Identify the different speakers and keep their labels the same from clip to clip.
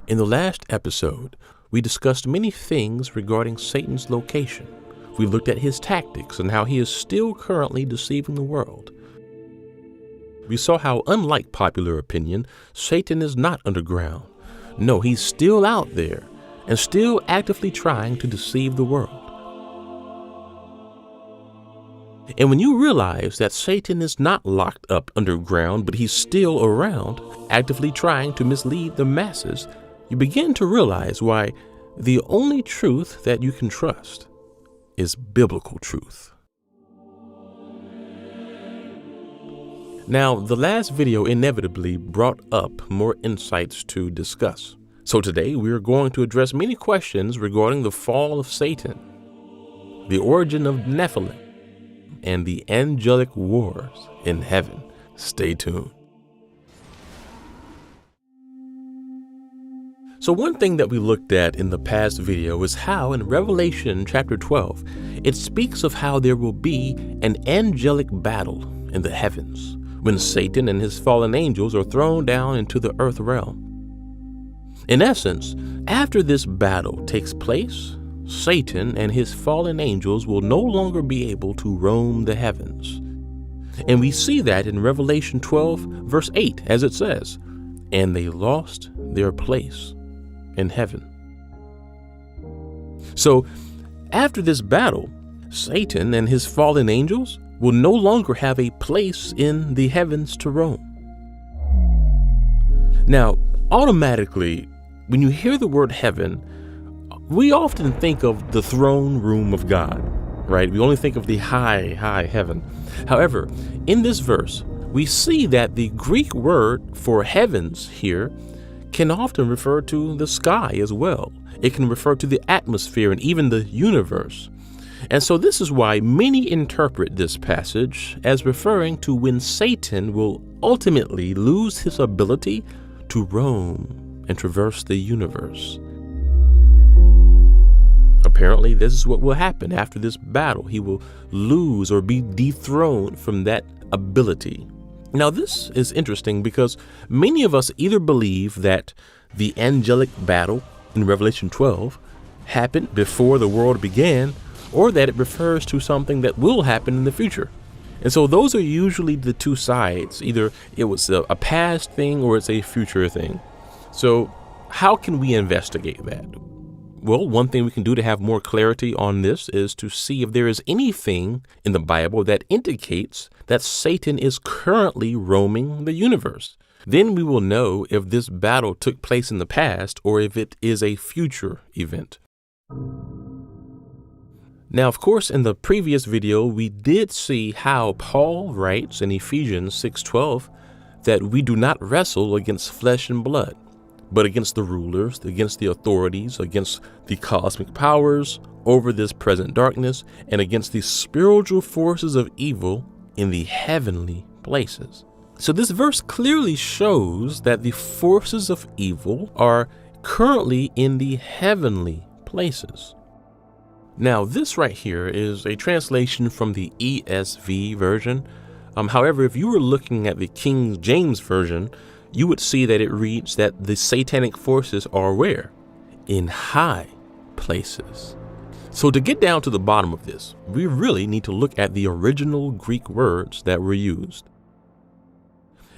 Speaker 1: In the last episode, we discussed many things regarding Satan's location. We looked at his tactics and how he is still currently deceiving the world. We saw how, unlike popular opinion, Satan is not underground. No, he's still out there and still actively trying to deceive the world. And when you realize that Satan is not locked up underground, but he's still around, actively trying to mislead the masses, you begin to realize why the only truth that you can trust is biblical truth. Now, the last video inevitably brought up more insights to discuss. So today we are going to address many questions regarding the fall of Satan, the origin of Nephilim, and the angelic wars in heaven. Stay tuned. So one thing that we looked at in the past video is how in Revelation chapter 12, it speaks of how there will be an angelic battle in the heavens when Satan and his fallen angels are thrown down into the earth realm. In essence, after this battle takes place, Satan and his fallen angels will no longer be able to roam the heavens. And we see that in Revelation 12, verse 8, as it says, "And they lost their place in heaven." So, after this battle, Satan and his fallen angels will no longer have a place in the heavens to roam. Now, automatically, when you hear the word heaven, we often think of the throne room of God, right? We only think of the high heaven. However, in this verse, we see that the Greek word for heavens here can often refer to the sky as well. It can refer to the atmosphere and even the universe. And so this is why many interpret this passage as referring to when Satan will ultimately lose his ability to roam and traverse the universe. Apparently, this is what will happen after this battle. He will lose or be dethroned from that ability. Now, this is interesting because many of us either believe that the angelic battle in Revelation 12 happened before the world began, or that it refers to something that will happen in the future. And so those are usually the two sides. Either it was a past thing or it's a future thing. So how can we investigate that? Well, one thing we can do to have more clarity on this is to see if there is anything in the Bible that indicates that Satan is currently roaming the universe. Then we will know if this battle took place in the past or if it is a future event. Now, of course, in the previous video, we did see how Paul writes in Ephesians 6:12 that we do not wrestle against flesh and blood, but against the rulers, against the authorities, against the cosmic powers over this present darkness, and against the spiritual forces of evil in the heavenly places. So this verse clearly shows that the forces of evil are currently in the heavenly places. Now, this right here is a translation from the ESV version. However, if you were looking at the King James version, you would see that it reads that the satanic forces are where? In high places. So to get down to the bottom of this, we really need to look at the original Greek words that were used.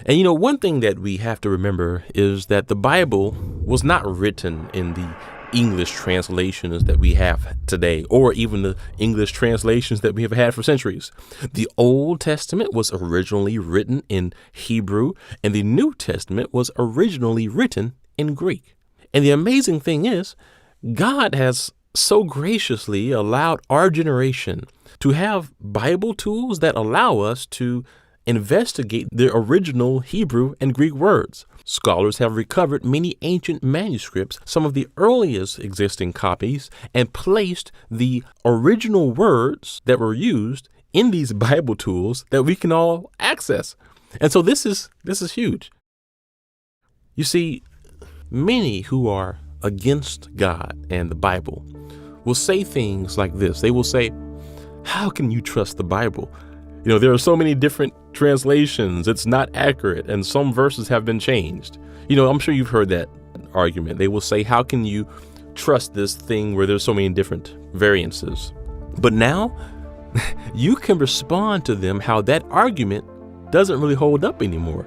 Speaker 1: And one thing that we have to remember is that the Bible was not written in the English translations that we have today, or even the English translations that we have had for centuries. The Old Testament was originally written in Hebrew, and the New Testament was originally written in Greek. And the amazing thing is, God has so graciously allowed our generation to have Bible tools that allow us to investigate the original Hebrew and Greek words. Scholars have recovered many ancient manuscripts, some of the earliest existing copies, and placed the original words that were used in these Bible tools that we can all access. And so this is huge. You see, many who are against God and the Bible will say things like this. They will say, "How can you trust the Bible? There are so many different translations. It's not accurate, and some verses have been changed." I'm sure you've heard that argument. They will say, how can you trust this thing where there's so many different variances? But now you can respond to them how that argument doesn't really hold up anymore.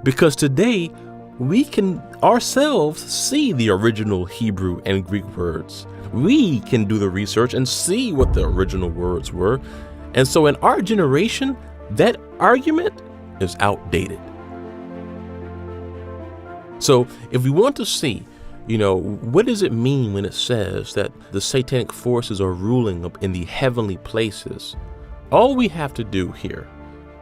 Speaker 1: Because today we can ourselves see the original Hebrew and Greek words. We can do the research and see what the original words were. And so in our generation, that argument is outdated. So if we want to see, what does it mean when it says that the satanic forces are ruling up in the heavenly places? All we have to do here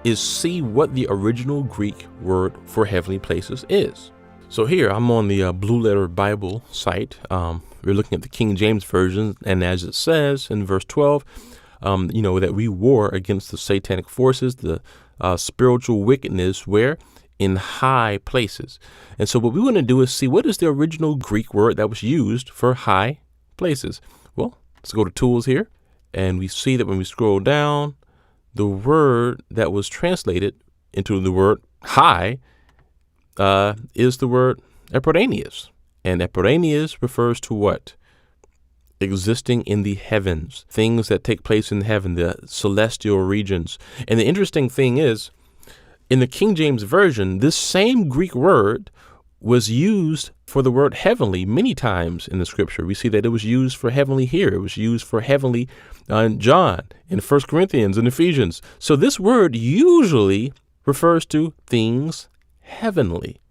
Speaker 1: is see what the original Greek word for heavenly places is. So here I'm on the Blue Letter Bible site. We're looking at the King James Version, and as it says in verse 12, that we war against the satanic forces, the spiritual wickedness, where in high places. And so what we want to do is see what is the original Greek word that was used for high places. Well, let's go to tools here, and we see that when we scroll down, the word that was translated into the word high is the word eperanius. And eperanius refers to what? Existing in the heavens, things that take place in heaven, the celestial regions. And the interesting thing is, in the King James Version, this same Greek word was used for the word heavenly many times in the scripture. We see that it was used for heavenly here. It was used for heavenly in John, in 1 Corinthians, and Ephesians. So this word usually refers to things heavenly.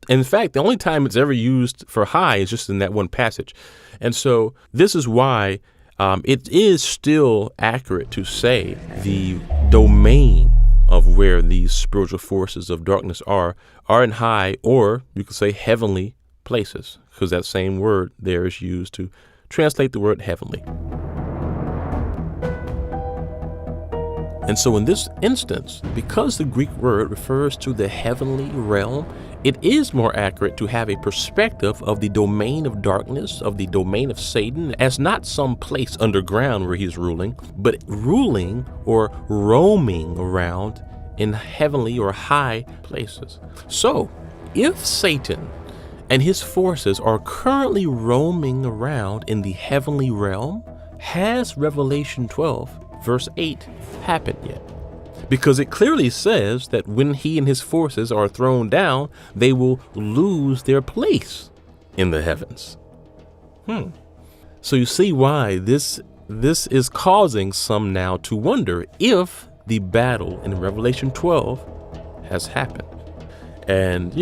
Speaker 1: And in fact, the only time it's ever used for high is just in that one passage. And so this is why it is still accurate to say the domain of where these spiritual forces of darkness are in high, or you could say heavenly places, because that same word there is used to translate the word heavenly. And so in this instance, because the Greek word refers to the heavenly realm, it is more accurate to have a perspective of the domain of darkness, of the domain of Satan, as not some place underground where he's ruling, but ruling or roaming around in heavenly or high places. So if Satan and his forces are currently roaming around in the heavenly realm, has Revelation 12, verse 8 happened yet? Because it clearly says that when he and his forces are thrown down, they will lose their place in the heavens. So you see why this is causing some now to wonder if the battle in Revelation 12 has happened. And,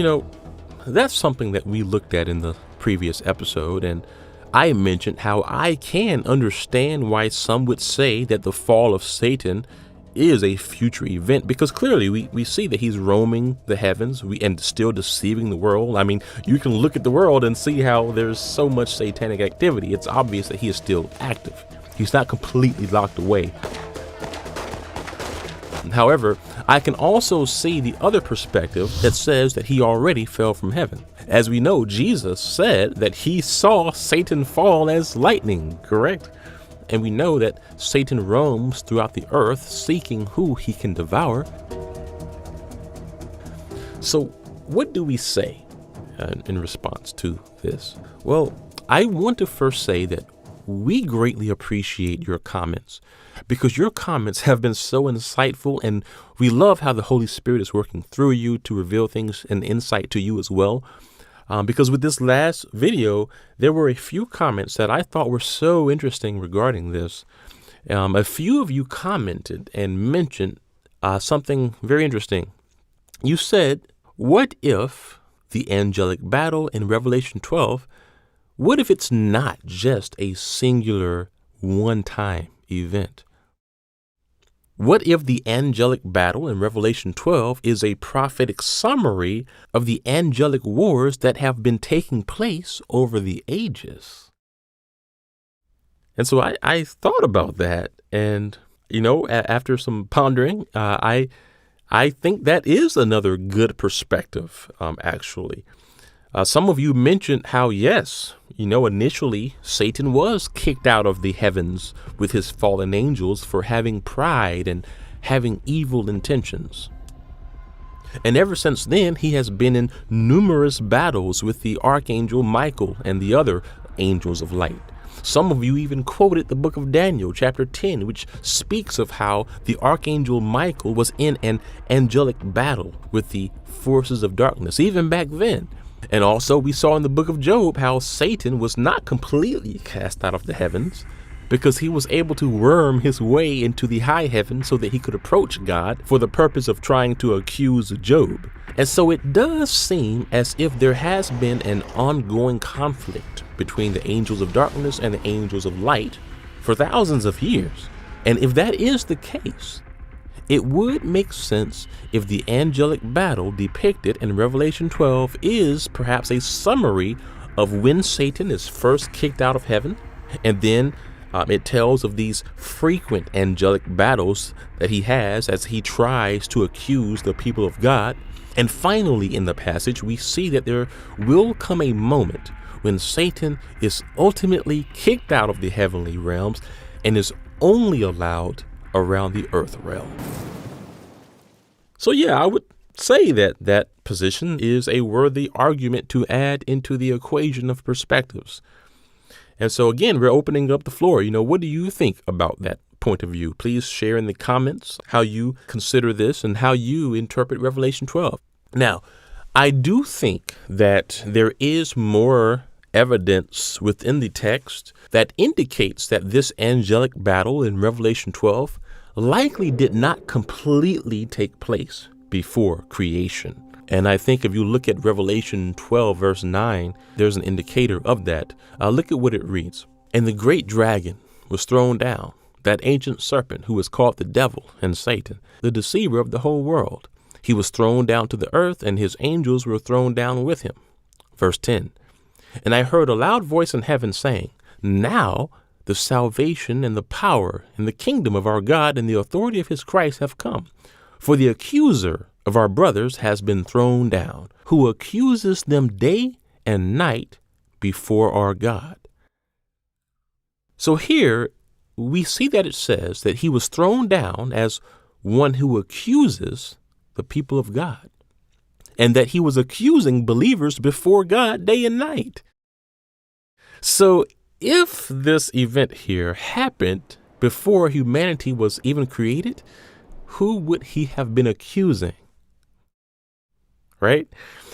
Speaker 1: that's something that we looked at in the previous episode. And I mentioned how I can understand why some would say that the fall of Satan is a future event, because clearly we see that he's roaming the heavens and still deceiving the world. I mean, you can look at the world and see how there's so much satanic activity. It's obvious that he is still active. He's not completely locked away. However, I can also see the other perspective that says that he already fell from heaven. As we know, Jesus said that he saw Satan fall as lightning, correct? And we know that Satan roams throughout the earth seeking who he can devour. So what do we say in response to this? Well, I want to first say that we greatly appreciate your comments, because your comments have been so insightful, and we love how the Holy Spirit is working through you to reveal things and insight to you as well. Because with this last video, there were a few comments that I thought were so interesting regarding this. A few of you commented and mentioned something very interesting. You said, what if the angelic battle in Revelation 12, what if it's not just a singular one-time event? What if the angelic battle in Revelation 12 is a prophetic summary of the angelic wars that have been taking place over the ages? And so I thought about that, and, after some pondering, I think that is another good perspective, actually. Some of you mentioned how, yes, initially Satan was kicked out of the heavens with his fallen angels for having pride and having evil intentions. And ever since then, he has been in numerous battles with the archangel Michael and the other angels of light. Some of you even quoted the book of Daniel, chapter 10, which speaks of how the archangel Michael was in an angelic battle with the forces of darkness, even back then. And also we saw in the book of Job how Satan was not completely cast out of the heavens, because he was able to worm his way into the high heaven so that he could approach God for the purpose of trying to accuse Job. And so it does seem as if there has been an ongoing conflict between the angels of darkness and the angels of light for thousands of years. And if that is the case, it would make sense if the angelic battle depicted in Revelation 12 is perhaps a summary of when Satan is first kicked out of heaven, and then it tells of these frequent angelic battles that he has as he tries to accuse the people of God. And finally, in the passage, we see that there will come a moment when Satan is ultimately kicked out of the heavenly realms and is only allowed around the earth realm. So yeah, I would say that that position is a worthy argument to add into the equation of perspectives. And so again, we're opening up the floor. What do you think about that point of view? Please share in the comments how you consider this and how you interpret Revelation 12. Now, I do think that there is more evidence within the text that indicates that this angelic battle in Revelation 12 likely did not completely take place before creation. And I think if you look at Revelation 12, verse 9, there's an indicator of that. Look at what it reads. And the great dragon was thrown down, that ancient serpent who is called the devil and Satan, the deceiver of the whole world. He was thrown down to the earth, and his angels were thrown down with him. Verse 10. And I heard a loud voice in heaven saying, now the salvation and the power and the kingdom of our God and the authority of his Christ have come. For the accuser of our brothers has been thrown down, who accuses them day and night before our God. So here we see that it says that he was thrown down as one who accuses the people of God, and that he was accusing believers before God day and night. So if this event here happened before humanity was even created, who would he have been accusing? Right?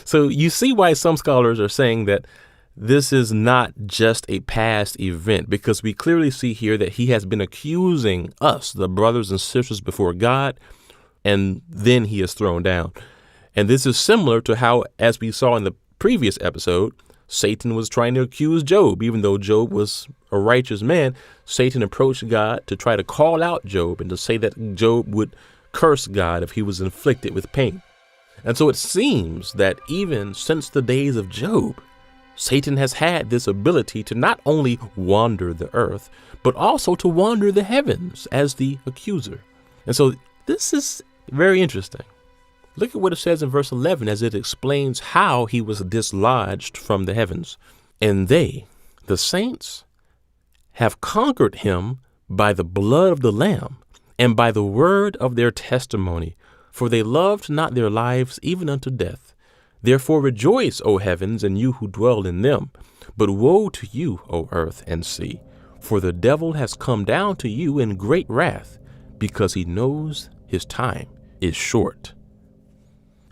Speaker 1: So you see why some scholars are saying that this is not just a past event, because we clearly see here that he has been accusing us, the brothers and sisters, before God, and then he is thrown down. And this is similar to how, as we saw in the previous episode, Satan was trying to accuse Job. Even though Job was a righteous man, Satan approached God to try to call out Job and to say that Job would curse God if he was inflicted with pain. And so it seems that even since the days of Job, Satan has had this ability to not only wander the earth, but also to wander the heavens as the accuser. And so this is very interesting. Look at what it says in verse 11 as it explains how he was dislodged from the heavens. And they, the saints, have conquered him by the blood of the Lamb and by the word of their testimony, for they loved not their lives even unto death. Therefore rejoice, O heavens, and you who dwell in them. But woe to you, O earth and sea, for the devil has come down to you in great wrath, because he knows his time is short.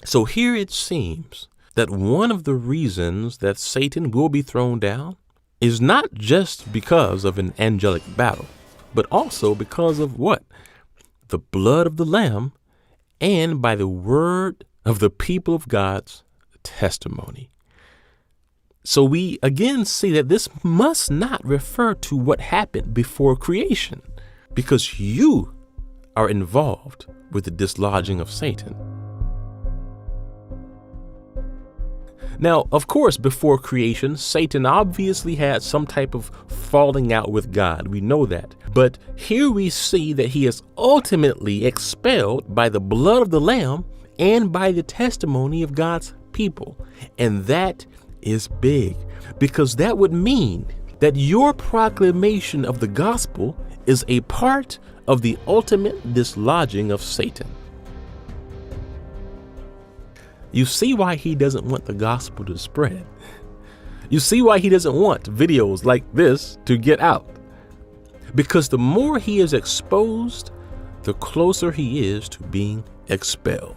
Speaker 1: So here it seems that one of the reasons that Satan will be thrown down is not just because of an angelic battle, but also because of what? The blood of the Lamb and by the word of the people of God's testimony. So we again see that this must not refer to what happened before creation, because you are involved with the dislodging of Satan. Now, of course, before creation, Satan obviously had some type of falling out with God. We know that. But here we see that he is ultimately expelled by the blood of the Lamb and by the testimony of God's people. And that is big, because that would mean that your proclamation of the gospel is a part of the ultimate dislodging of Satan. You see why he doesn't want the gospel to spread. You see why he doesn't want videos like this to get out. Because the more he is exposed, the closer he is to being expelled.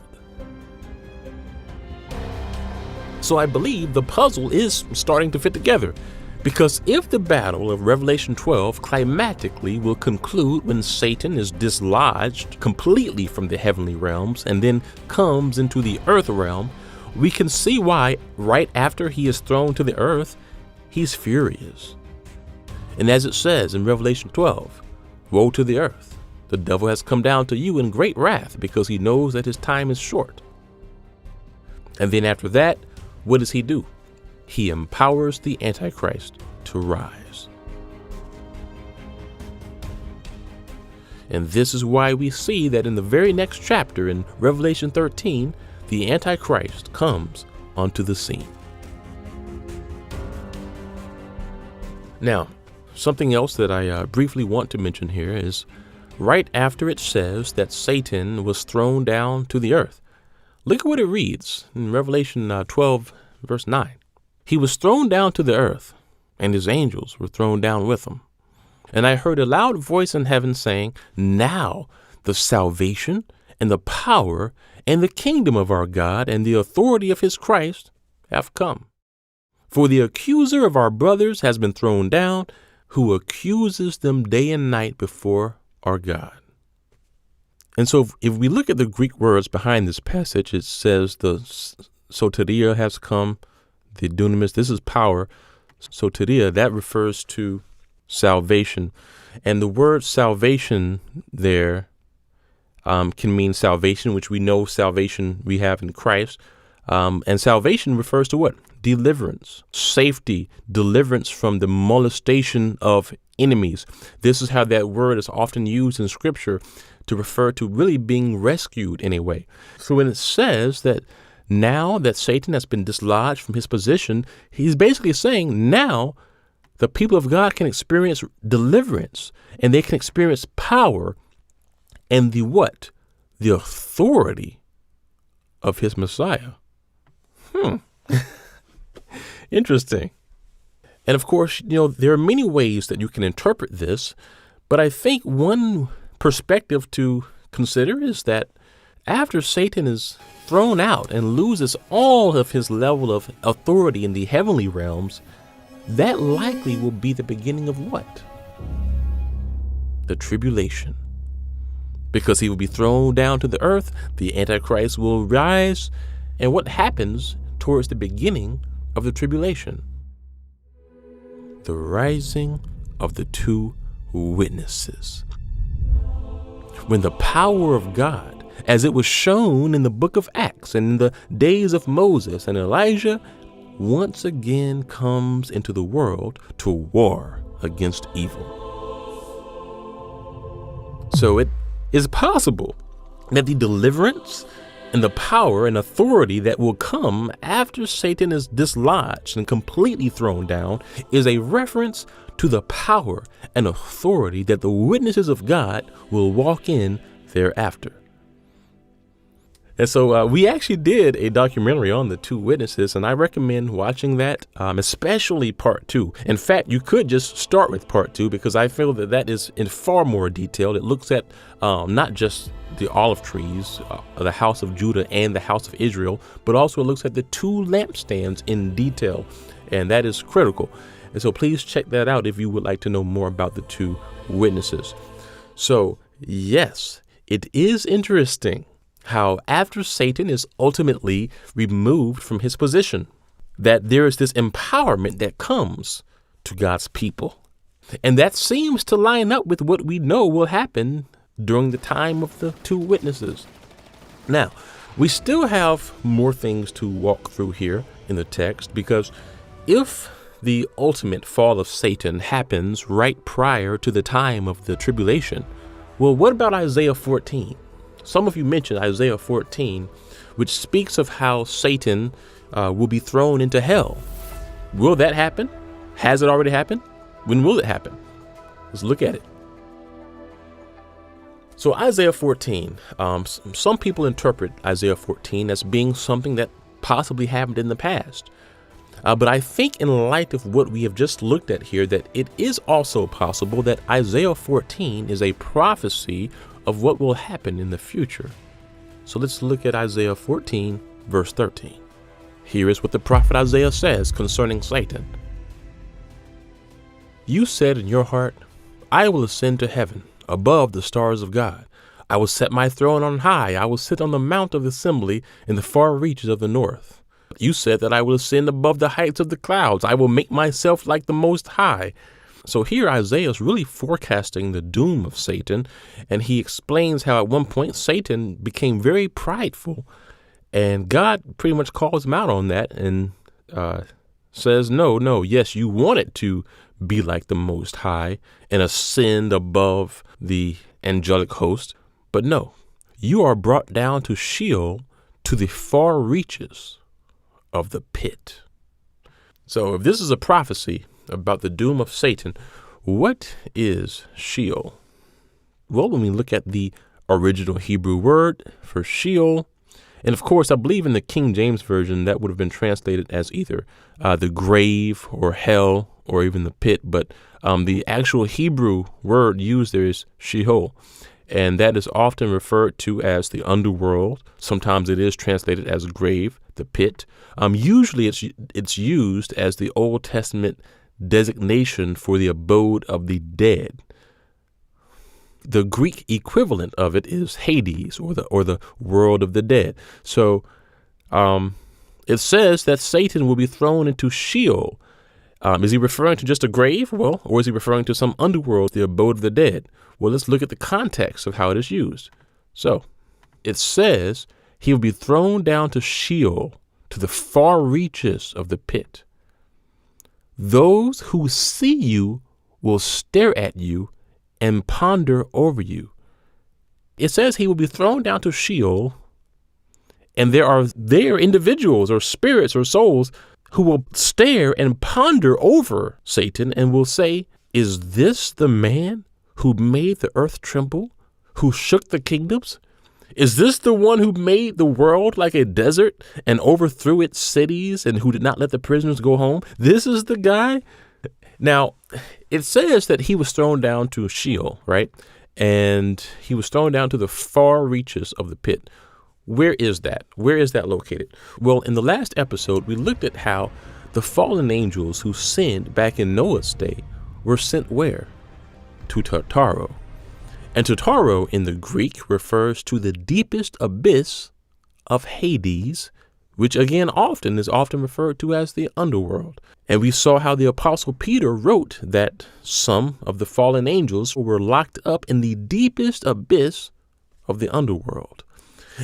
Speaker 1: So I believe the puzzle is starting to fit together. Because if the battle of Revelation 12 climatically will conclude when Satan is dislodged completely from the heavenly realms and then comes into the earth realm, we can see why right after he is thrown to the earth, he's furious. And as it says in Revelation 12, woe to the earth. The devil has come down to you in great wrath because he knows that his time is short. And then after that, what does he do? He empowers the Antichrist to rise. And this is why we see that in the very next chapter in Revelation 13, the Antichrist comes onto the scene. Now, something else that I briefly want to mention here is right after it says that Satan was thrown down to the earth. Look at what it reads in Revelation 12, verse 9. He was thrown down to the earth, and his angels were thrown down with him. And I heard a loud voice in heaven saying, now the salvation and the power and the kingdom of our God and the authority of his Christ have come. For the accuser of our brothers has been thrown down, who accuses them day and night before our God. And so if we look at the Greek words behind this passage, it says the soteria has come, the dunamis, this is power. Soteria, that refers to salvation. And the word salvation there can mean salvation, which we know salvation we have in Christ. And salvation refers to what? Deliverance, safety, deliverance from the molestation of enemies. This is how that word is often used in Scripture to refer to really being rescued in a way. So when it says that now that Satan has been dislodged from his position, he's basically saying now the people of God can experience deliverance and they can experience power and the what? The authority of his Messiah. Interesting. And of course, there are many ways that you can interpret this, but I think one perspective to consider is that after Satan is thrown out and loses all of his level of authority in the heavenly realms, that likely will be the beginning of what? The tribulation. Because he will be thrown down to the earth, the Antichrist will rise, and what happens towards the beginning of the tribulation? The rising of the two witnesses. When the power of God, as it was shown in the book of Acts and in the days of Moses and Elijah, once again comes into the world to war against evil. So it is possible that the deliverance and the power and authority that will come after Satan is dislodged and completely thrown down is a reference to the power and authority that the witnesses of God will walk in thereafter. And so we actually did a documentary on the two witnesses, and I recommend watching that, especially part 2. In fact, you could just start with part 2 because I feel that that is in far more detail. It looks at not just the olive trees, the house of Judah and the house of Israel, but also it looks at the two lampstands in detail, and that is critical. And so please check that out if you would like to know more about the two witnesses. So yes, it is interesting how after Satan is ultimately removed from his position, that there is this empowerment that comes to God's people. And that seems to line up with what we know will happen during the time of the two witnesses. Now, we still have more things to walk through here in the text, because if the ultimate fall of Satan happens right prior to the time of the tribulation, well, what about Isaiah 14? Some of you mentioned Isaiah 14, which speaks of how Satan will be thrown into hell. Will that happen? Has it already happened? When will it happen? Let's look at it. So Isaiah 14, some people interpret Isaiah 14 as being something that possibly happened in the past. But I think in light of what we have just looked at here, that it is also possible that Isaiah 14 is a prophecy of what will happen in the future. So let's look at Isaiah 14, verse 13. Here is what the prophet Isaiah says concerning Satan. You said in your heart, I will ascend to heaven above the stars of God. I will set my throne on high. I will sit on the mount of assembly in the far reaches of the north. You said that I will ascend above the heights of the clouds. I will make myself like the Most High. So here Isaiah is really forecasting the doom of Satan, and he explains how at one point Satan became very prideful, and God pretty much calls him out on that and says, no, yes, you wanted to be like the Most High and ascend above the angelic host, but no, you are brought down to Sheol, to the far reaches of the pit. So if this is a prophecy about the doom of Satan, what is Sheol? Well, when we look at the original Hebrew word for Sheol, and of course, I believe in the King James Version that would have been translated as either the grave or hell or even the pit. But the actual Hebrew word used there is Sheol, and that is often referred to as the underworld. Sometimes it is translated as grave, the pit. Usually it's used as the Old Testament designation for the abode of the dead. The Greek equivalent of it is Hades, or the world of the dead. So it says that Satan will be thrown into Sheol. Is he referring to just a grave? Well, or is he referring to some underworld, the abode of the dead? Well, let's look at the context of how it is used. So it says he will be thrown down to Sheol, to the far reaches of the pit. Those who see you will stare at you and ponder over you. It says he will be thrown down to Sheol, and there are individuals or spirits or souls who will stare and ponder over Satan and will say, is this the man who made the earth tremble, who shook the kingdoms? Is this the one who made the world like a desert and overthrew its cities and who did not let the prisoners go home? This is the guy? Now, it says that he was thrown down to Sheol, right? And he was thrown down to the far reaches of the pit. Where is that? Where is that located? Well, in the last episode, we looked at how the fallen angels who sinned back in Noah's day were sent where? To Tartaro. And Tartaro in the Greek refers to the deepest abyss of Hades, which again is often referred to as the underworld. And we saw how the Apostle Peter wrote that some of the fallen angels were locked up in the deepest abyss of the underworld.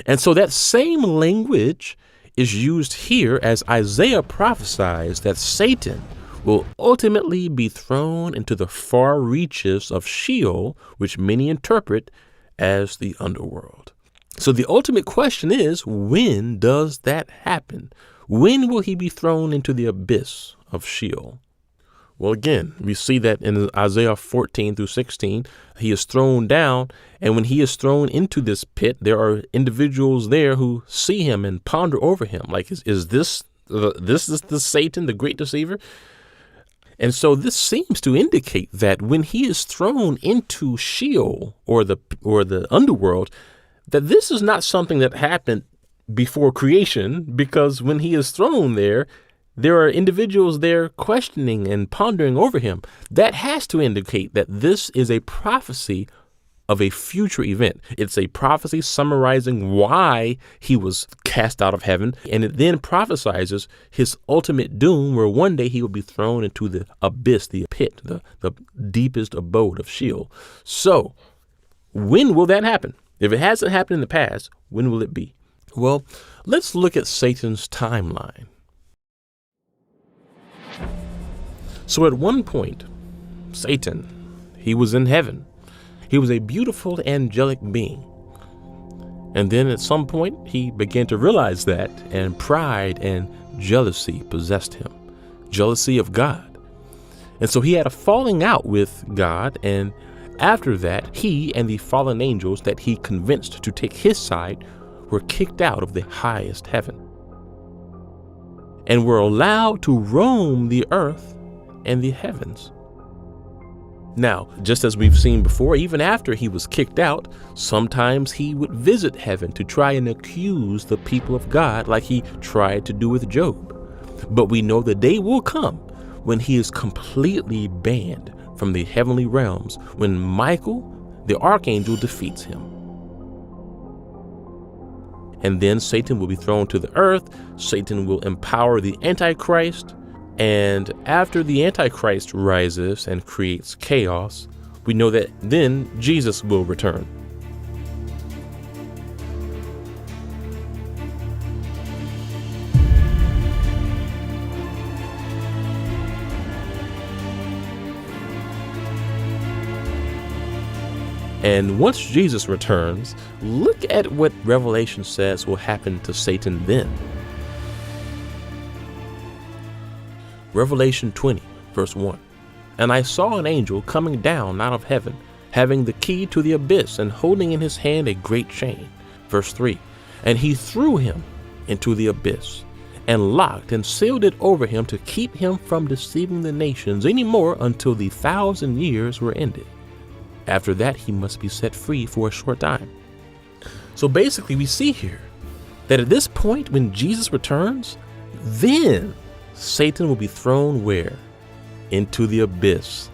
Speaker 1: And so that same language is used here as Isaiah prophesies that Satan will ultimately be thrown into the far reaches of Sheol, which many interpret as the underworld. So the ultimate question is, when does that happen? When will he be thrown into the abyss of Sheol? Well, again, we see that in Isaiah 14 through 16, he is thrown down. And when he is thrown into this pit, there are individuals there who see him and ponder over him. Like, is this the Satan, the great deceiver? And so this seems to indicate that when he is thrown into Sheol or the underworld, that this is not something that happened before creation, because when he is thrown there are individuals there questioning and pondering over him. That has to indicate that this is a prophecy of a future event. It's a prophecy summarizing why he was cast out of heaven, and it then prophesizes his ultimate doom, where one day he will be thrown into the abyss, the pit, the deepest abode of Sheol. So when will that happen? If it hasn't happened in the past, when will it be? Well, let's look at Satan's timeline. So at one point, Satan, he was in heaven. He was a beautiful angelic being. And then at some point, he began to realize that, and pride and jealousy possessed him, jealousy of God. And so he had a falling out with God, and after that, he and the fallen angels that he convinced to take his side were kicked out of the highest heaven. and were allowed to roam the earth and the heavens. Now, just as we've seen before, even after he was kicked out, sometimes he would visit heaven to try and accuse the people of God like he tried to do with Job. But we know the day will come when he is completely banned from the heavenly realms, when Michael, the archangel, defeats him. And then Satan will be thrown to the earth. Satan will empower the Antichrist. And after the Antichrist rises and creates chaos, we know that then Jesus will return. And once Jesus returns, look at what Revelation says will happen to Satan then. Revelation 20, verse 1. And I saw an angel coming down out of heaven, having the key to the abyss and holding in his hand a great chain. Verse 3. And he threw him into the abyss and locked and sealed it over him to keep him from deceiving the nations any more until the 1,000 years were ended. After that, he must be set free for a short time. So basically, we see here that at this point, when Jesus returns, then Satan will be thrown where? Into the abyss.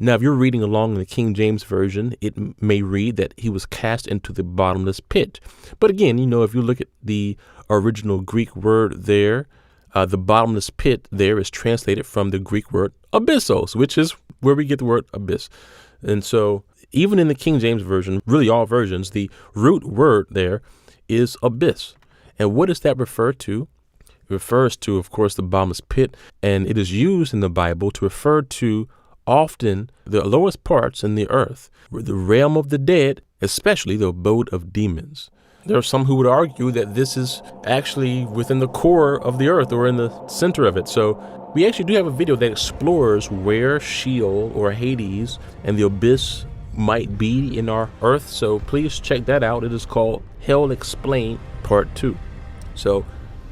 Speaker 1: Now, if you're reading along in the King James Version, it may read that he was cast into the bottomless pit. But again, if you look at the original Greek word there, the bottomless pit there is translated from the Greek word abyssos, which is where we get the word abyss. And so even in the King James Version, really all versions, the root word there is abyss. And what does that refer to? It refers to, of course, the bottomless pit, and it is used in the Bible to refer to often the lowest parts in the earth, the realm of the dead, especially the abode of demons. There are some who would argue that this is actually within the core of the earth or in the center of it. So we actually do have a video that explores where Sheol or Hades and the abyss might be in our earth. So please check that out. It is called Hell Explained Part 2. So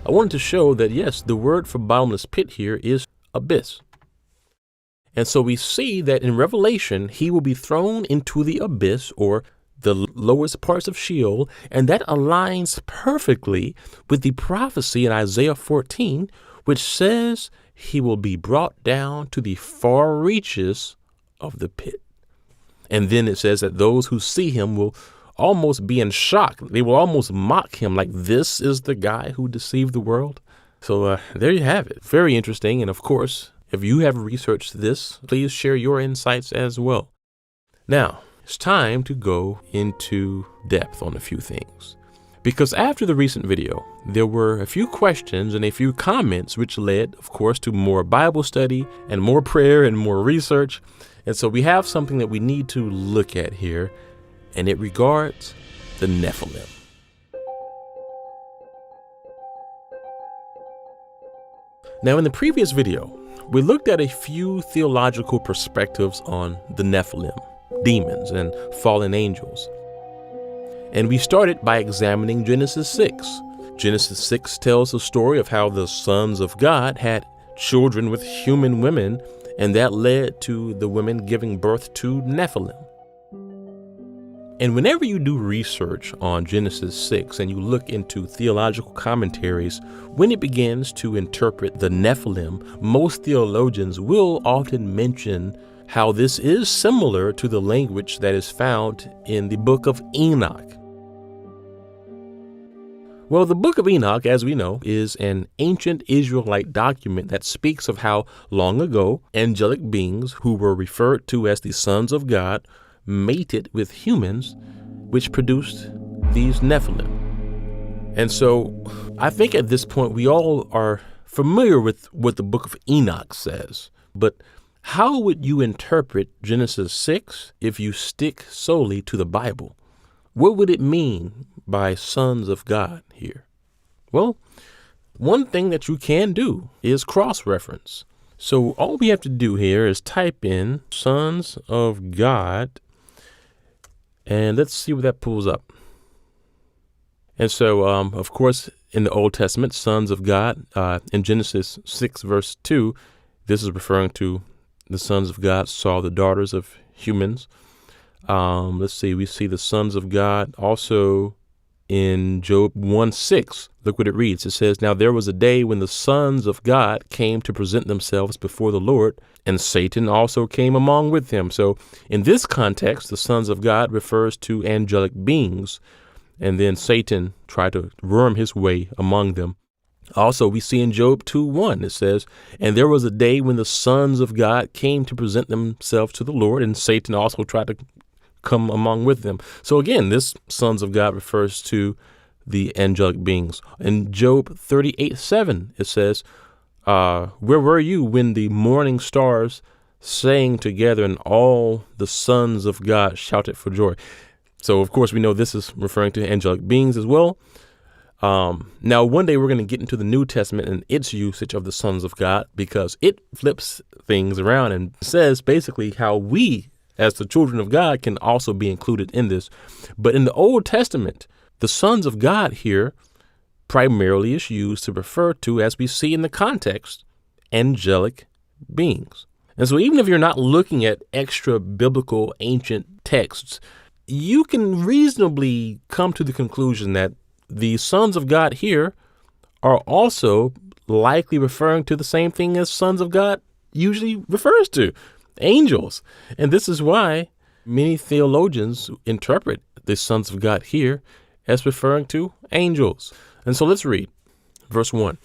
Speaker 1: I wanted to show that, yes, the word for bottomless pit here is abyss. And so we see that in Revelation, he will be thrown into the abyss or the lowest parts of Sheol, and that aligns perfectly with the prophecy in Isaiah 14, which says he will be brought down to the far reaches of the pit. And then it says that those who see him will almost be in shock. They will almost mock him like, this is the guy who deceived the world. So there you have it. Very interesting. And of course, if you have researched this, please share your insights as well. Now, it's time to go into depth on a few things. Because after the recent video, there were a few questions and a few comments which led, of course, to more Bible study and more prayer and more research. And so we have something that we need to look at here, and it regards the Nephilim. Now, in the previous video, we looked at a few theological perspectives on the Nephilim, demons, and fallen angels. And we started by examining Genesis 6. Genesis 6 tells the story of how the sons of God had children with human women, and that led to the women giving birth to Nephilim. And whenever you do research on Genesis 6 and you look into theological commentaries, when it begins to interpret the Nephilim, most theologians will often mention how this is similar to the language that is found in the book of Enoch. Well, the book of Enoch, as we know, is an ancient Israelite document that speaks of how long ago angelic beings who were referred to as the sons of God mated with humans, which produced these Nephilim. And so I think at this point we all are familiar with what the book of Enoch says. But how would you interpret Genesis 6 if you stick solely to the Bible? What would it mean by sons of God here? Well, one thing that you can do is cross-reference. So all we have to do here is type in sons of God, and let's see what that pulls up. And so, of course, in the Old Testament, sons of God, in Genesis 6, verse 2, this is referring to the sons of God saw the daughters of humans. Let's see, we see the sons of God also in Job 1:6. Look what it reads. It says, "Now there was a day when the sons of God came to present themselves before the Lord, and Satan also came along with him." So in this context, the sons of God refers to angelic beings, and then Satan tried to worm his way among them. Also, we see in Job 2:1, it says, "And there was a day when the sons of God came to present themselves to the Lord, and Satan also tried to come among with them." So again, this sons of God refers to the angelic beings. In Job 38:7, it says, "Where were you when the morning stars sang together and all the sons of God shouted for joy?" So, of course, we know this is referring to angelic beings as well. Now, one day we're going to get into the New Testament and its usage of the sons of God, because it flips things around and says basically how we, as the children of God, can also be included in this. But in the Old Testament, the sons of God here primarily is used to refer to, as we see in the context, angelic beings. And so even if you're not looking at extra biblical ancient texts, you can reasonably come to the conclusion that the sons of God here are also likely referring to the same thing as sons of God usually refers to, angels. And this is why many theologians interpret the sons of God here as referring to angels. And so let's read verse 1.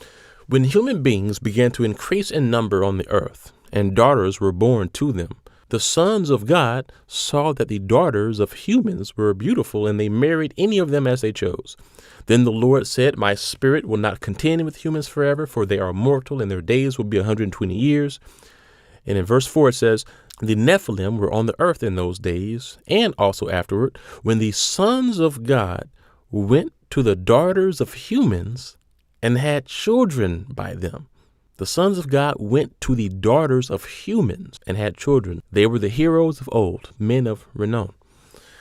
Speaker 1: "When human beings began to increase in number on the earth, and daughters were born to them, the sons of God saw that the daughters of humans were beautiful, and they married any of them as they chose. Then the Lord said, 'My spirit will not contend with humans forever, for they are mortal, and their days will be 120 years. And in verse 4, it says, "The Nephilim were on the earth in those days, and also afterward, when the sons of God went to the daughters of humans and had children by them." The sons of God went to the daughters of humans and had children. They were the heroes of old, men of renown.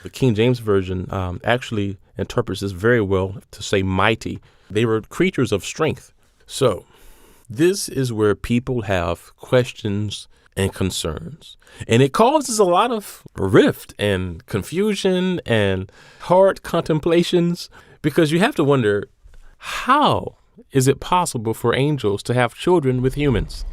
Speaker 1: The King James Version actually interprets this very well to say mighty. They were creatures of strength. So this is where people have questions and concerns, and it causes a lot of rift and confusion and hard contemplations, because you have to wonder, how is it possible for angels to have children with humans?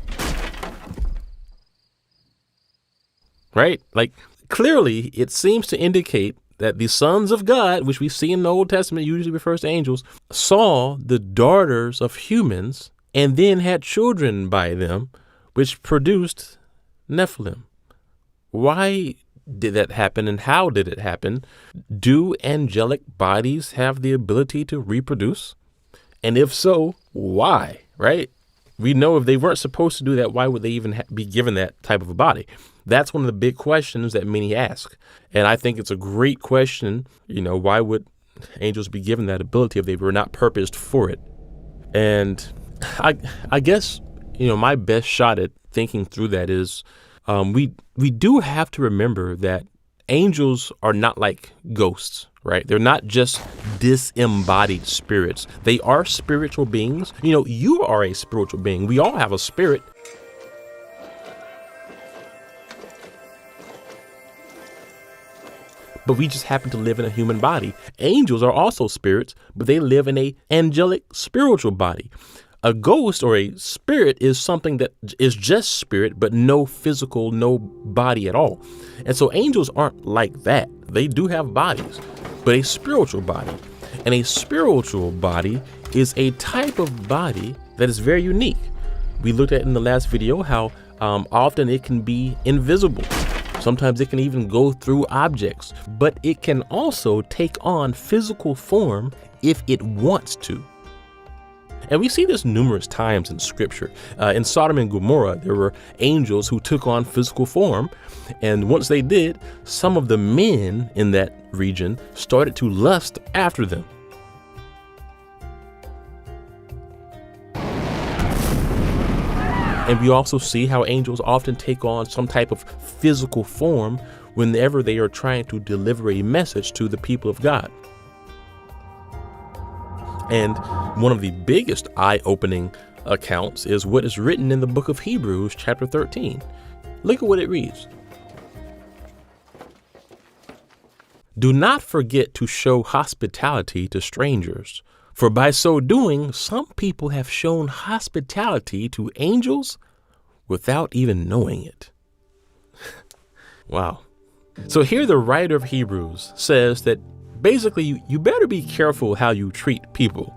Speaker 1: Right? Like, clearly, it seems to indicate that the sons of God, which we see in the Old Testament usually refers to angels, saw the daughters of humans and then had children by them, which produced Nephilim. Why did that happen, and how did it happen? Do angelic bodies have the ability to reproduce? And if so, why? Right? We know if they weren't supposed to do that, why would they even be given that type of a body? That's one of the big questions that many ask. And I think it's a great question. You know, why would angels be given that ability if they were not purposed for it? And I guess, my best shot at thinking through that is we do have to remember that angels are not like ghosts, right? They're not just disembodied spirits. They are spiritual beings. You are a spiritual being. We all have a spirit. But we just happen to live in a human body. Angels are also spirits, but they live in a angelic spiritual body. A ghost or a spirit is something that is just spirit, but no physical, no body at all. And so angels aren't like that. They do have bodies, but a spiritual body. And a spiritual body is a type of body that is very unique. We looked at in the last video how often it can be invisible. Sometimes it can even go through objects, but it can also take on physical form if it wants to. And we see this numerous times in scripture. In Sodom and Gomorrah, there were angels who took on physical form. And once they did, some of the men in that region started to lust after them. And we also see how angels often take on some type of physical form whenever they are trying to deliver a message to the people of God. And one of the biggest eye-opening accounts is what is written in the book of Hebrews, chapter 13. Look at what it reads. Do not forget to show hospitality to strangers, for by so doing, some people have shown hospitality to angels without even knowing it. Wow. So here the writer of Hebrews says that basically you better be careful how you treat people.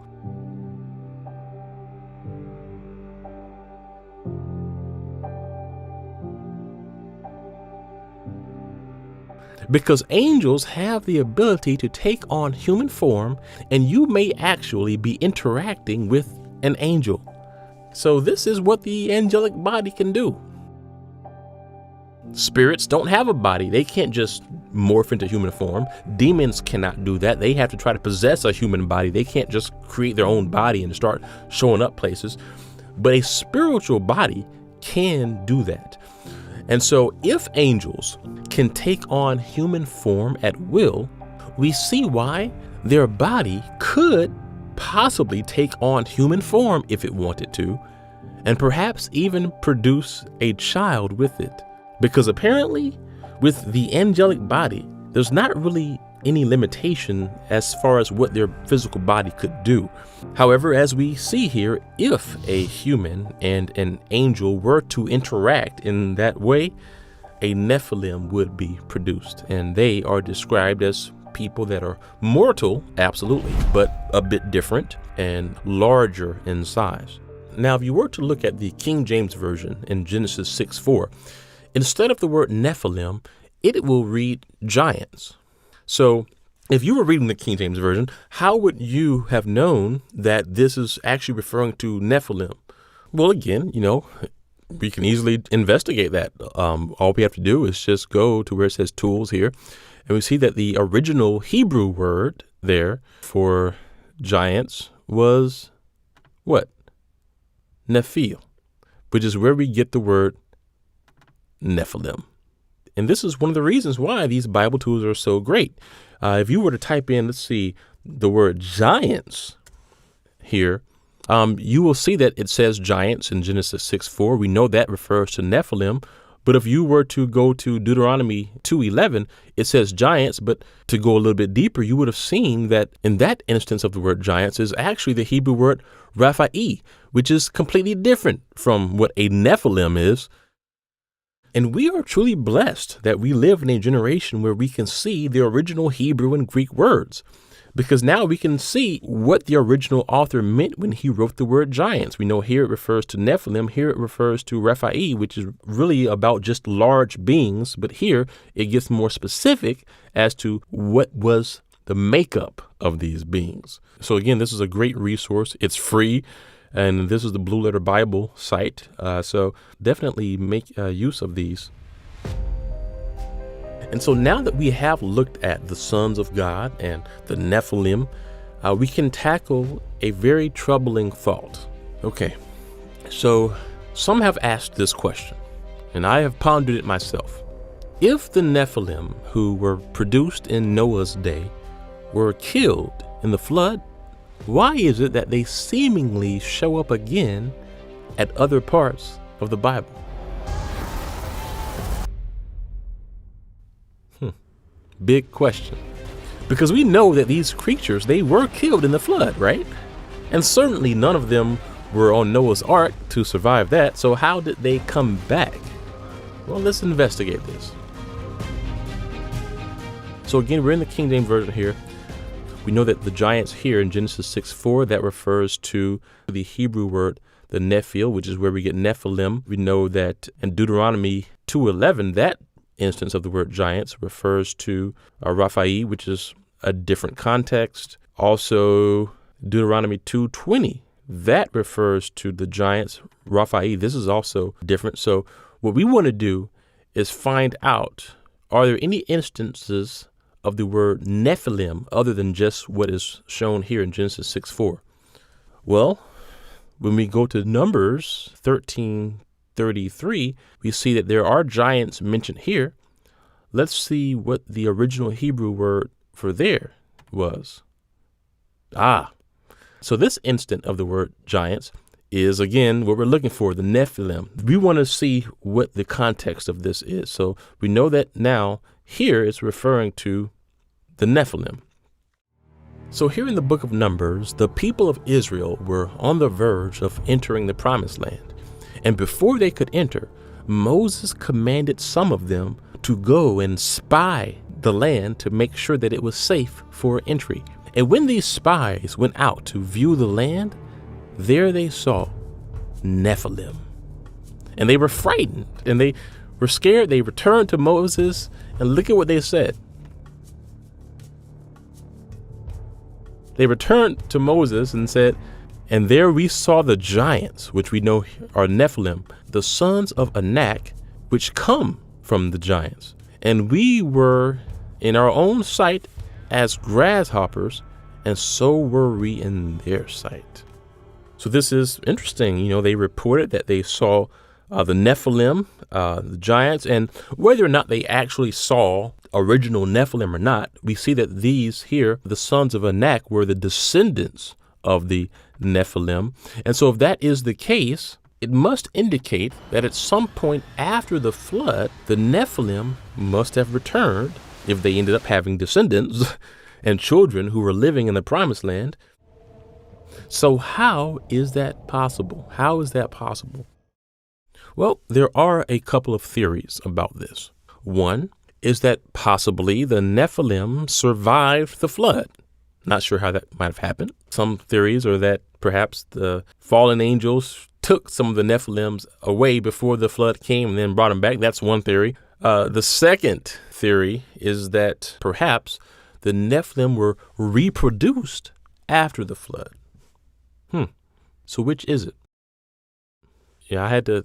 Speaker 1: Because angels have the ability to take on human form, and you may actually be interacting with an angel. So this is what the angelic body can do. Spirits don't have a body. They can't just morph into human form. Demons cannot do that. They have to try to possess a human body. They can't just create their own body and start showing up places. But a spiritual body can do that. And so if angels can take on human form at will, we see why their body could possibly take on human form if it wanted to, and perhaps even produce a child with it. Because apparently with the angelic body, there's not really any limitation as far as what their physical body could do. However, as we see here, if a human and an angel were to interact in that way, a Nephilim would be produced. And they are described as people that are mortal, absolutely, but a bit different and larger in size. Now, if you were to look at the King James Version in Genesis 6:4, instead of the word Nephilim, it will read giants. So if you were reading the King James Version, how would you have known that this is actually referring to Nephilim? Well, again, we can easily investigate that. All we have to do is just go to where it says tools here, and we see that the original Hebrew word there for giants was what? Nephil, which is where we get the word Nephilim. And this is one of the reasons why these Bible tools are so great. If you were to type in, let's see, the word giants here, you will see that it says giants in Genesis 6:4. We know that refers to Nephilim. But if you were to go to Deuteronomy 2:11, it says giants. But to go a little bit deeper, you would have seen that in that instance of the word giants is actually the Hebrew word Raphae, which is completely different from what a Nephilim is. And we are truly blessed that we live in a generation where we can see the original Hebrew and Greek words, because now we can see what the original author meant when he wrote the word giants. We know here it refers to Nephilim, here it refers to Raphae, which is really about just large beings, but here it gets more specific as to what was the makeup of these beings. So again, this is a great resource. It's free. And this is the Blue Letter Bible site. So definitely make use of these. And so now that we have looked at the sons of God and the Nephilim, we can tackle a very troubling thought. Okay, so some have asked this question, and I have pondered it myself. If the Nephilim who were produced in Noah's day were killed in the flood, why is it that they seemingly show up again at other parts of the Bible? Big question. Because we know that these creatures, they were killed in the flood, right? And certainly none of them were on Noah's Ark to survive that. So how did they come back? Well, let's investigate this. So again, we're in the King James Version here. We know that the giants here in Genesis 6:4, that refers to the Hebrew word, the Nephil, which is where we get Nephilim. We know that in Deuteronomy 2:11, that instance of the word giants refers to Raphael, which is a different context. Also, Deuteronomy 2:20, that refers to the giants, Raphael. This is also different. So what we want to do is find out, are there any instances of the word Nephilim other than just what is shown here in Genesis 6:4? Well, when we go to Numbers 13:33, we see that there are giants mentioned here. Let's see what the original Hebrew word for there was. So this instant of the word giants is, again, what we're looking for, the Nephilim. We want to see what the context of this is. So we know that now here it's referring to the Nephilim. So here in the book of Numbers, the people of Israel were on the verge of entering the promised land. And before they could enter, Moses commanded some of them to go and spy the land to make sure that it was safe for entry. And when these spies went out to view the land, there they saw Nephilim. And they were frightened and they were scared. They returned to Moses, and look at what they said. They returned to Moses and said, "And there we saw the giants, which we know are Nephilim, the sons of Anak, which come from the giants. And we were in our own sight as grasshoppers, and so were we in their sight." So this is interesting. They reported that they saw the Nephilim, the giants, and whether or not they actually saw original Nephilim or not, we see that these here, the sons of Anak, were the descendants of the Nephilim. And so if that is the case, it must indicate that at some point after the flood, the Nephilim must have returned, if they ended up having descendants and children who were living in the promised land. So how is that possible? How is that possible? Well, there are a couple of theories about this. One is that possibly the Nephilim survived the flood. Not sure how that might have happened. Some theories are that perhaps the fallen angels took some of the Nephilims away before the flood came and then brought them back. That's one theory. The second theory is that perhaps the Nephilim were reproduced after the flood. So which is it? Yeah, I had to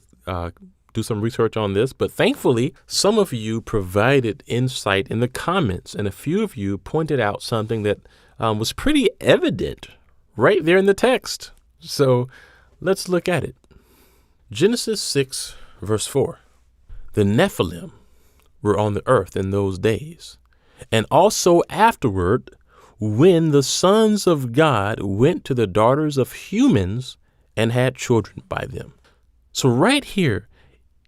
Speaker 1: do some research on this, but thankfully, some of you provided insight in the comments, and a few of you pointed out something that was pretty evident right there in the text. So let's look at it. Genesis 6, verse 4. The Nephilim were on the earth in those days, and also afterward, when the sons of God went to the daughters of humans and had children by them. So right here,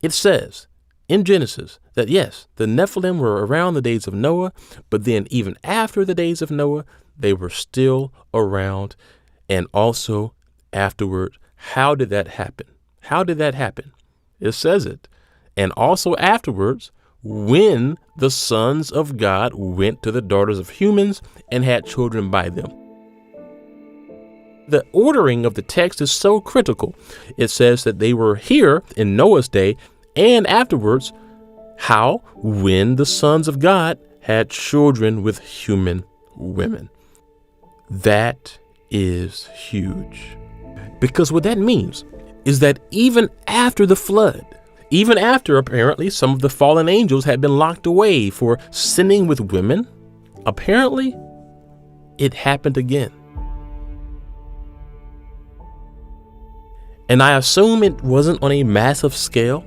Speaker 1: it says in Genesis that yes, the Nephilim were around the days of Noah, but then even after the days of Noah, they were still around, and also afterward. How did that happen? How did that happen? It says it. And also afterwards, when the sons of God went to the daughters of humans and had children by them. The ordering of the text is so critical. It says that they were here in Noah's day and afterwards. How? When the sons of God had children with human women. That is huge. Because what that means is that even after the flood, even after apparently some of the fallen angels had been locked away for sinning with women, apparently it happened again. And I assume it wasn't on a massive scale,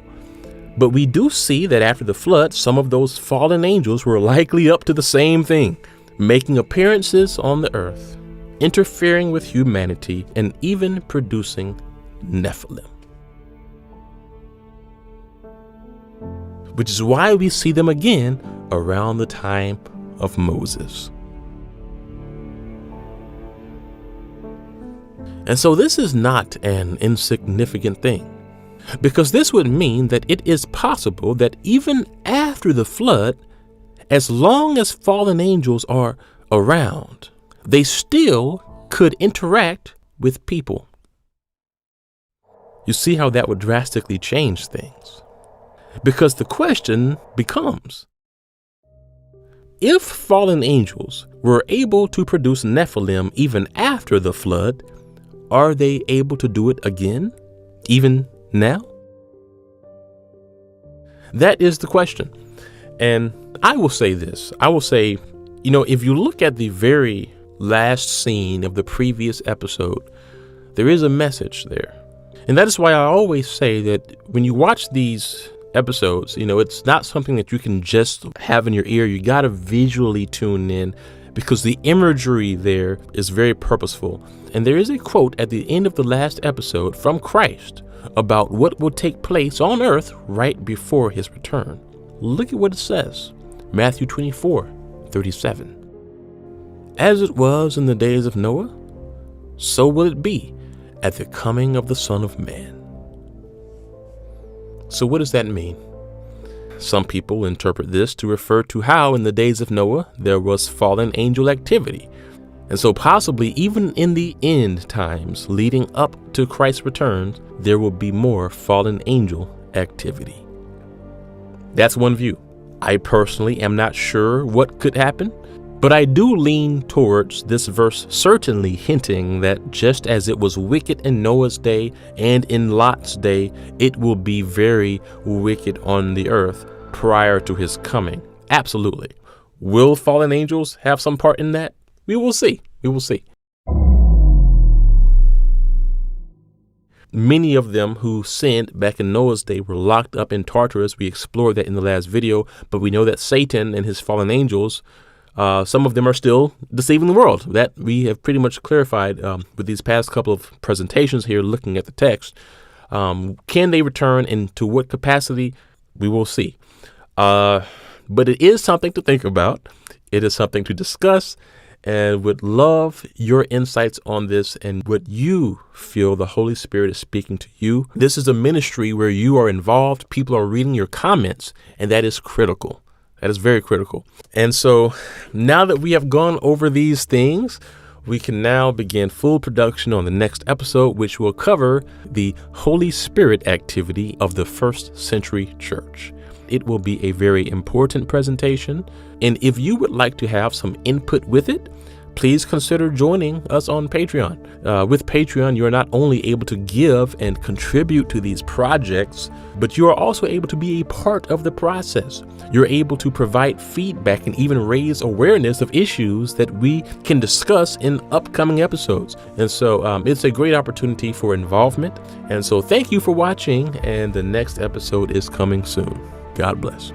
Speaker 1: but we do see that after the flood, some of those fallen angels were likely up to the same thing, making appearances on the earth, interfering with humanity, and even producing Nephilim. Which is why we see them again around the time of Moses. And so this is not an insignificant thing, because this would mean that it is possible that even after the flood, as long as fallen angels are around, they still could interact with people. You see how that would drastically change things? Because the question becomes, if fallen angels were able to produce Nephilim even after the flood, are they able to do it again, even now? That is the question. And I will say this. I will say, if you look at the very last scene of the previous episode, there is a message there. And that is why I always say that when you watch these episodes, it's not something that you can just have in your ear. You got to visually tune in, because the imagery there is very purposeful. And there is a quote at the end of the last episode from Christ about what will take place on earth right before his return. Look at what it says. Matthew 24:37. As it was in the days of Noah, so will it be at the coming of the Son of Man. So what does that mean? Some people interpret this to refer to how in the days of Noah there was fallen angel activity. And so possibly even in the end times leading up to Christ's return, there will be more fallen angel activity. That's one view. I personally am not sure what could happen, but I do lean towards this verse certainly hinting that just as it was wicked in Noah's day and in Lot's day, it will be very wicked on the earth prior to his coming. Absolutely. Will fallen angels have some part in that? We will see. We will see. Many of them who sinned back in Noah's day were locked up in Tartarus. We explored that in the last video, but we know that Satan and his fallen angels, some of them are still deceiving the world. That we have pretty much clarified with these past couple of presentations here, looking at the text. Can they return, and to what capacity? We will see. But it is something to think about. It is something to discuss, and would love your insights on this and what you feel the Holy Spirit is speaking to you. This is a ministry where you are involved. People are reading your comments, and that is critical. That is very critical. And so now that we have gone over these things, we can now begin full production on the next episode, which will cover the Holy Spirit activity of the first century church. It will be a very important presentation. And if you would like to have some input with it, please consider joining us on Patreon. With Patreon, you are not only able to give and contribute to these projects, but you are also able to be a part of the process. You're able to provide feedback and even raise awareness of issues that we can discuss in upcoming episodes. And so it's a great opportunity for involvement. And so thank you for watching, and the next episode is coming soon. God bless.